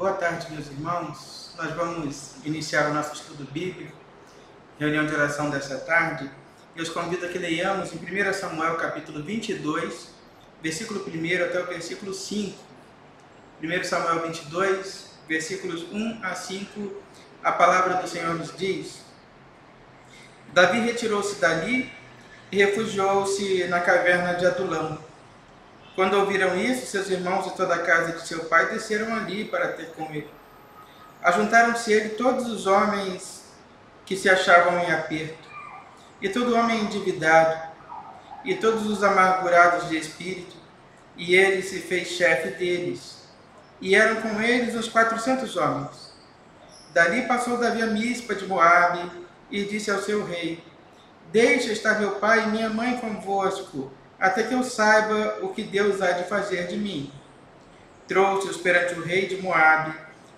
Boa tarde, meus irmãos. Nós vamos iniciar o nosso estudo bíblico, reunião de oração desta tarde. Eu os convido a que leiamos em 1 Samuel, capítulo 22, versículo 1 até o versículo 5. 1 Samuel 22, versículos 1 a 5, a palavra do Senhor nos diz: Davi retirou-se dali e refugiou-se na caverna de Adulão. Quando ouviram isso, seus irmãos e toda a casa de seu pai desceram ali para ter com ele. Ajuntaram-se ele todos os homens que se achavam em aperto, e todo homem endividado, e todos os amargurados de espírito, e ele se fez chefe deles. E eram com eles uns 400 homens. Dali passou Davi a Mispa de Moabe, e disse ao seu rei: Deixa estar meu pai e minha mãe convosco, até que eu saiba o que Deus há de fazer de mim. Trouxe-os perante o rei de Moabe,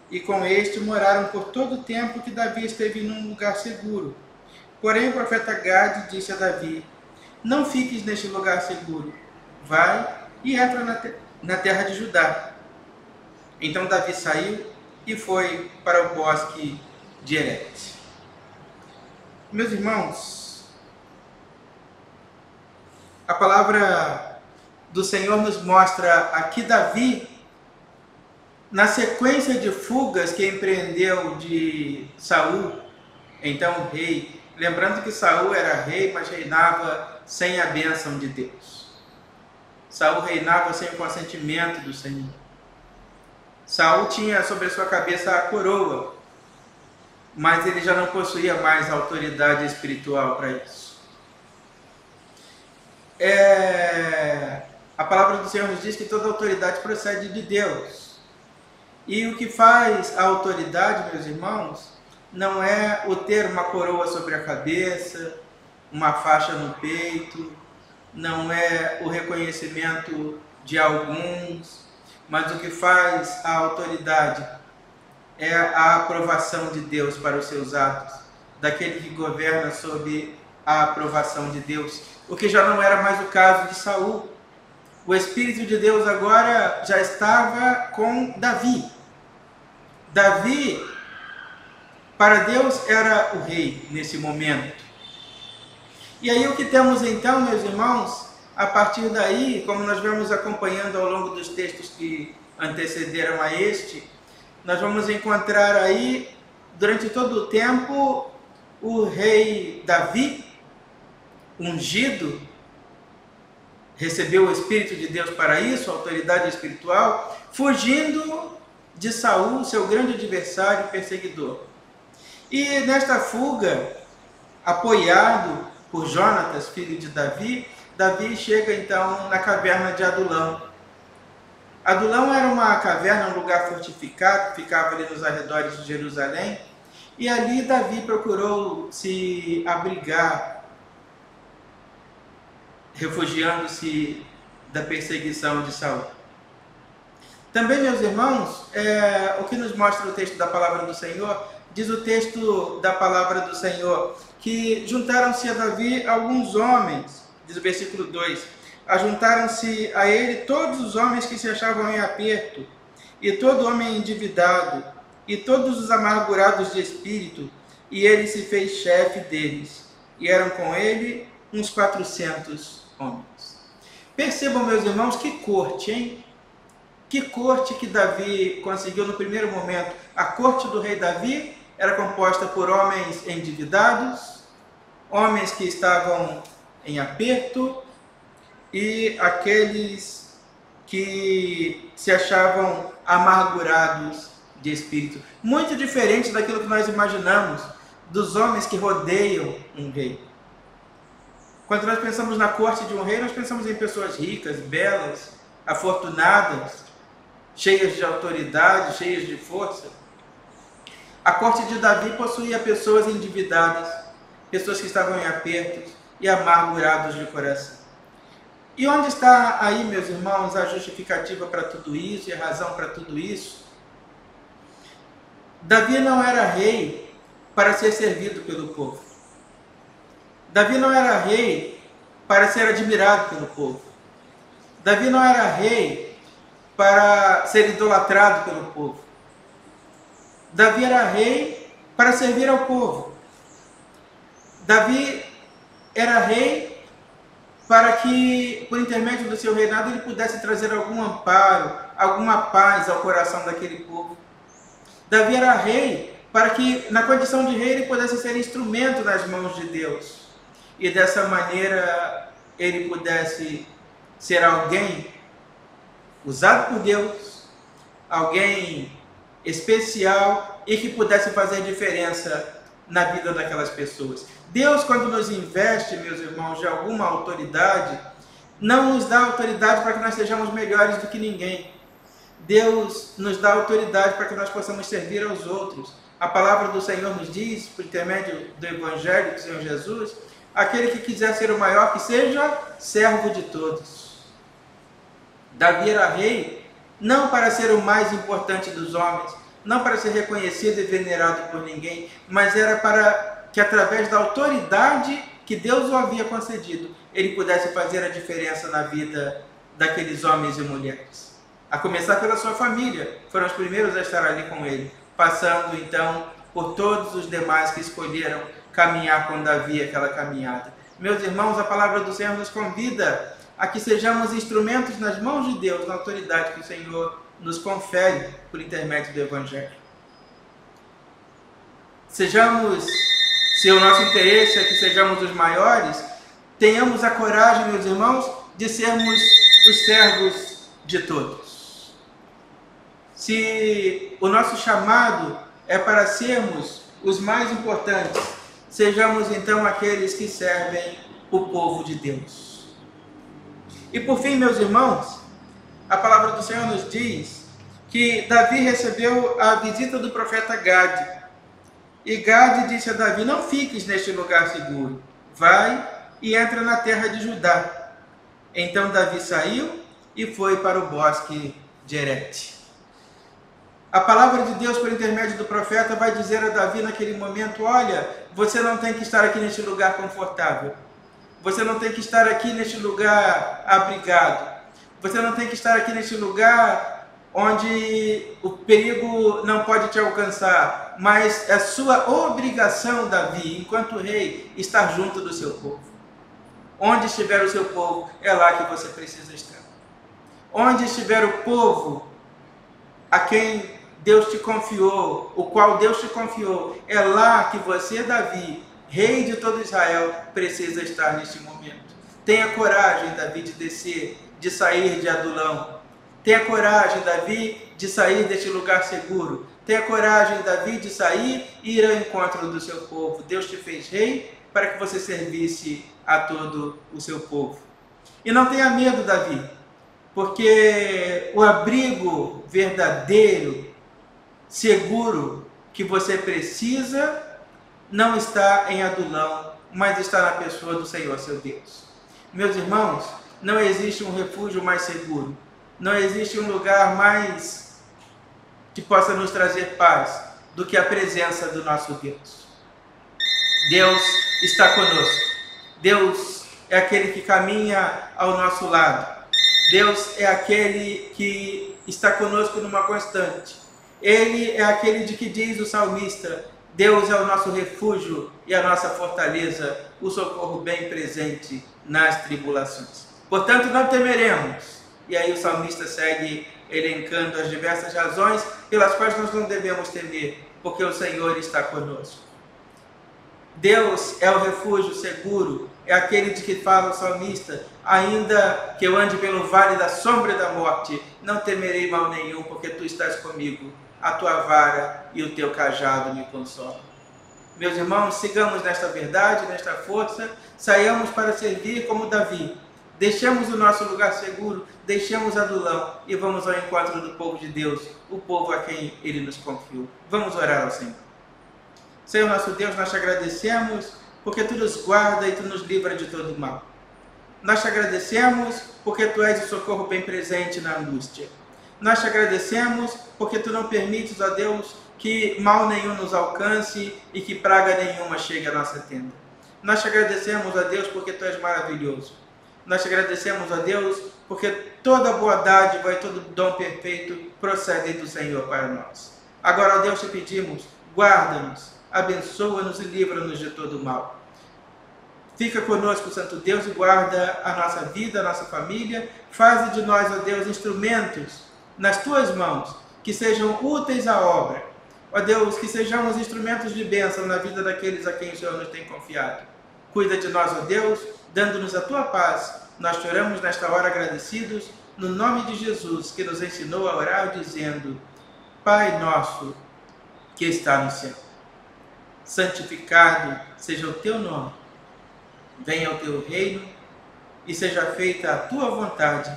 e com este moraram por todo o tempo que Davi esteve num lugar seguro. Porém o profeta Gade disse a Davi: Não fiques neste lugar seguro, vai e entra na terra de Judá. Então Davi saiu e foi para o bosque de Herete. Meus irmãos, a palavra do Senhor nos mostra aqui Davi, na sequência de fugas que empreendeu de Saul, então rei. Lembrando que Saul era rei, mas reinava sem a bênção de Deus. Saul reinava sem o consentimento do Senhor. Saul tinha sobre a sua cabeça a coroa, mas ele já não possuía mais autoridade espiritual para isso. A palavra do Senhor nos diz que toda autoridade procede de Deus. E o que faz a autoridade, meus irmãos, não é o ter uma coroa sobre a cabeça, uma faixa no peito, não é o reconhecimento de alguns, mas o que faz a autoridade é a aprovação de Deus para os seus atos, daquele que governa sob a aprovação de Deus, o que já não era mais o caso de Saul. O Espírito de Deus agora já estava com Davi. Davi, para Deus, era o rei nesse momento. E aí o que temos então, meus irmãos, a partir daí, como nós vamos acompanhando ao longo dos textos que antecederam a este, nós vamos encontrar aí, durante todo o tempo, o rei Davi, ungido, recebeu o Espírito de Deus para isso, a autoridade espiritual, fugindo de Saul, seu grande adversário e perseguidor. E nesta fuga, apoiado por Jonatas, filho de Davi, Davi chega então na caverna de Adulão. Adulão era uma caverna, um lugar fortificado, ficava ali nos arredores de Jerusalém, e ali Davi procurou se abrigar, refugiando-se da perseguição de Saul. Também, meus irmãos, o que nos mostra o texto da palavra do Senhor, diz o texto da palavra do Senhor, que juntaram-se a Davi alguns homens, diz o versículo 2, ajuntaram-se a ele todos os homens que se achavam em aperto, e todo homem endividado, e todos os amargurados de espírito, e ele se fez chefe deles, e eram com ele uns 400 homens. Percebam, meus irmãos, que corte, hein? Que corte que Davi conseguiu no primeiro momento. A corte do rei Davi era composta por homens endividados, homens que estavam em aperto e aqueles que se achavam amargurados de espírito. Muito diferente daquilo que nós imaginamos dos homens que rodeiam um rei. Quando nós pensamos na corte de um rei, nós pensamos em pessoas ricas, belas, afortunadas, cheias de autoridade, cheias de força. A corte de Davi possuía pessoas endividadas, pessoas que estavam em apertos e amargurados de coração. E onde está aí, meus irmãos, a justificativa para tudo isso e a razão para tudo isso? Davi não era rei para ser servido pelo povo. Davi não era rei para ser admirado pelo povo. Davi não era rei para ser idolatrado pelo povo. Davi era rei para servir ao povo. Davi era rei para que, por intermédio do seu reinado, ele pudesse trazer algum amparo, alguma paz ao coração daquele povo. Davi era rei para que, na condição de rei, ele pudesse ser instrumento nas mãos de Deus. E dessa maneira, ele pudesse ser alguém usado por Deus, alguém especial e que pudesse fazer diferença na vida daquelas pessoas. Deus, quando nos investe, meus irmãos, de alguma autoridade, não nos dá autoridade para que nós sejamos melhores do que ninguém. Deus nos dá autoridade para que nós possamos servir aos outros. A palavra do Senhor nos diz, por intermédio do Evangelho do Senhor Jesus, aquele que quiser ser o maior, que seja servo de todos. Davi era rei, não para ser o mais importante dos homens, não para ser reconhecido e venerado por ninguém, mas era para que, através da autoridade que Deus o havia concedido, ele pudesse fazer a diferença na vida daqueles homens e mulheres. A começar pela sua família, foram os primeiros a estar ali com ele, passando então por todos os demais que escolheram caminhar com Davi aquela caminhada. Meus irmãos, a palavra do Senhor nos convida a que sejamos instrumentos nas mãos de Deus, na autoridade que o Senhor nos confere por intermédio do Evangelho. Sejamos, se o nosso interesse é que sejamos os maiores, tenhamos a coragem, meus irmãos, de sermos os servos de todos. Se o nosso chamado é para sermos os mais importantes, sejamos então aqueles que servem o povo de Deus. E por fim, meus irmãos, a palavra do Senhor nos diz que Davi recebeu a visita do profeta Gade. E Gade disse a Davi: não fiques neste lugar seguro, vai e entra na terra de Judá. Então Davi saiu e foi para o bosque de Herete. A palavra de Deus, por intermédio do profeta, vai dizer a Davi naquele momento: olha, você não tem que estar aqui neste lugar confortável. Você não tem que estar aqui neste lugar abrigado. Você não tem que estar aqui neste lugar onde o perigo não pode te alcançar. Mas é sua obrigação, Davi, enquanto rei, estar junto do seu povo. Onde estiver o seu povo, é lá que você precisa estar. Onde estiver o povo a quem Deus te confiou, o qual Deus te confiou, é lá que você, Davi, rei de todo Israel, precisa estar neste momento. Tenha coragem, Davi, de descer, de sair de Adulão. Tenha coragem, Davi, de sair deste lugar seguro. Tenha coragem, Davi, de sair e ir ao encontro do seu povo. Deus te fez rei para que você servisse a todo o seu povo. E não tenha medo, Davi, porque o abrigo verdadeiro, seguro, que você precisa, não está em Adulão, mas está na pessoa do Senhor, seu Deus. Meus irmãos, não existe um refúgio mais seguro, não existe um lugar mais que possa nos trazer paz do que a presença do nosso Deus. Deus está conosco. Deus é aquele que caminha ao nosso lado. Deus é aquele que está conosco numa constante. Ele é aquele de que diz o salmista: Deus é o nosso refúgio e a nossa fortaleza, o socorro bem presente nas tribulações. Portanto, não temeremos. E aí o salmista segue elencando as diversas razões pelas quais nós não devemos temer, porque o Senhor está conosco. Deus é o refúgio seguro, é aquele de que fala o salmista: ainda que eu ande pelo vale da sombra da morte, não temerei mal nenhum, porque tu estás comigo. A tua vara e o teu cajado me consolam. Meus irmãos, sigamos nesta verdade, nesta força, saiamos para servir como Davi. Deixemos o nosso lugar seguro, deixemos Adulão e vamos ao encontro do povo de Deus, o povo a quem Ele nos confiou. Vamos orar ao Senhor. Senhor nosso Deus, nós te agradecemos porque Tu nos guarda e Tu nos livra de todo mal. Nós te agradecemos porque Tu és o socorro bem presente na angústia. Nós te agradecemos porque Tu não permites, ó Deus, que mal nenhum nos alcance e que praga nenhuma chegue à nossa tenda. Nós te agradecemos, ó Deus, porque Tu és maravilhoso. Nós te agradecemos, ó Deus, porque toda boa dádiva e todo dom perfeito procedem do Senhor para nós. Agora, ó Deus, te pedimos, guarda-nos, abençoa-nos e livra-nos de todo o mal. Fica conosco, Santo Deus, e guarda a nossa vida, a nossa família. Faze de nós, ó Deus, instrumentos nas tuas mãos, que sejam úteis à obra. Ó Deus, que sejamos instrumentos de bênção na vida daqueles a quem o Senhor nos tem confiado. Cuida de nós, ó Deus, dando-nos a tua paz. Nós te oramos nesta hora agradecidos, no nome de Jesus, que nos ensinou a orar dizendo: Pai nosso, que está no céu, santificado seja o teu nome. Venha o teu reino e seja feita a tua vontade,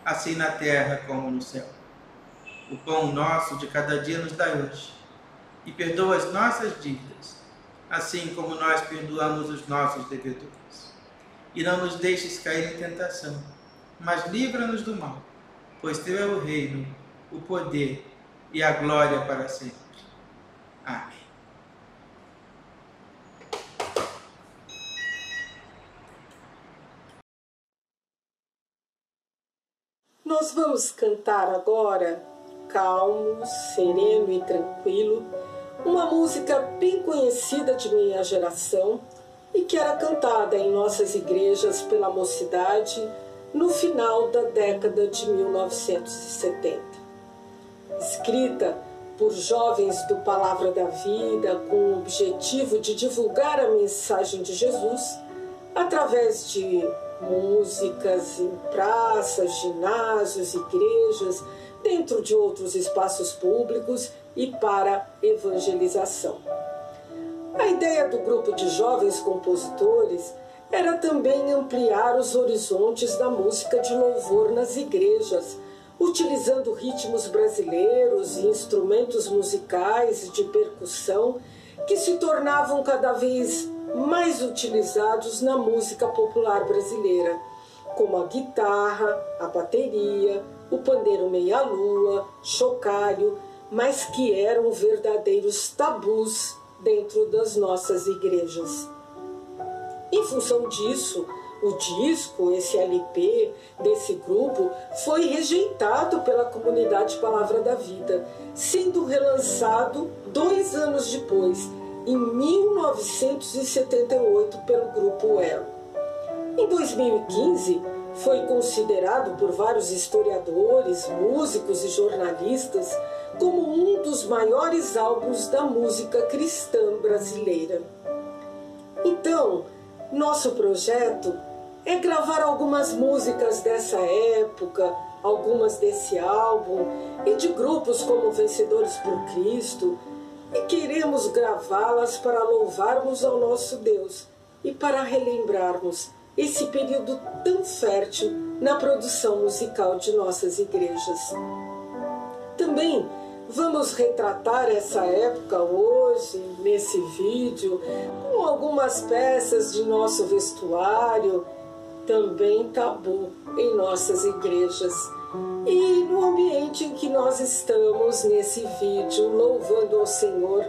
assim na terra como no céu. O pão nosso de cada dia nos dai hoje, e perdoa as nossas dívidas, assim como nós perdoamos os nossos devedores. E não nos deixes cair em tentação, mas livra-nos do mal, pois teu é o reino, o poder e a glória para sempre. Amém. Nós vamos cantar agora, calmo, sereno e tranquilo, uma música bem conhecida de minha geração e que era cantada em nossas igrejas pela mocidade no final da década de 1970. Escrita por jovens do Palavra da Vida com o objetivo de divulgar a mensagem de Jesus através de músicas em praças, ginásios, igrejas, dentro de outros espaços públicos e para evangelização. A ideia do grupo de jovens compositores era também ampliar os horizontes da música de louvor nas igrejas, utilizando ritmos brasileiros e instrumentos musicais de percussão que se tornavam cada vez mais utilizados na música popular brasileira, como a guitarra, a bateria, o pandeiro meia-lua, chocalho, mas que eram verdadeiros tabus dentro das nossas igrejas. Em função disso, o disco, esse LP desse grupo, foi rejeitado pela comunidade Palavra da Vida, sendo relançado 2 anos depois, em 1978, pelo Grupo Elo. Em 2015, foi considerado por vários historiadores, músicos e jornalistas como um dos maiores álbuns da música cristã brasileira. Então, nosso projeto é gravar algumas músicas dessa época, algumas desse álbum e de grupos como Vencedores por Cristo, e queremos gravá-las para louvarmos ao nosso Deus e para relembrarmos esse período tão fértil na produção musical de nossas igrejas. Também vamos retratar essa época hoje, nesse vídeo, com algumas peças de nosso vestuário, também tabu em nossas igrejas. E no ambiente em que nós estamos nesse vídeo, louvando ao Senhor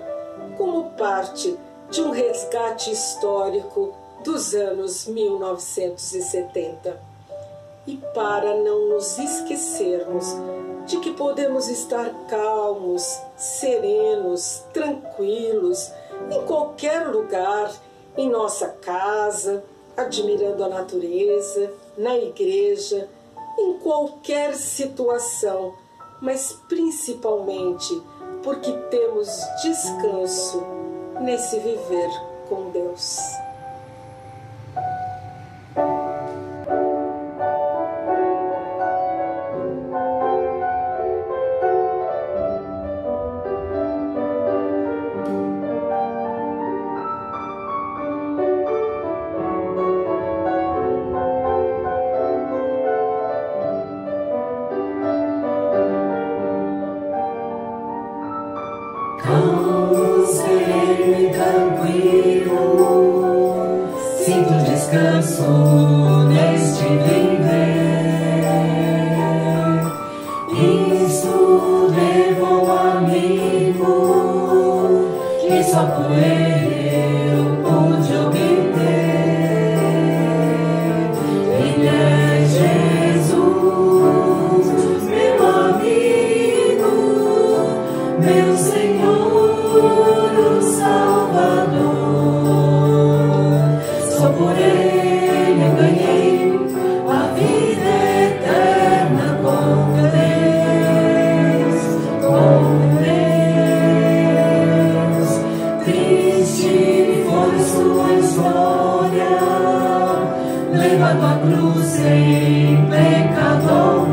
como parte de um resgate histórico dos anos 1970. E para não nos esquecermos de que podemos estar calmos, serenos, tranquilos, em qualquer lugar, em nossa casa, admirando a natureza, na igreja, em qualquer situação, mas principalmente porque temos descanso nesse viver com Deus. Calmo, sereno e tranquilo, a cruz em pecador.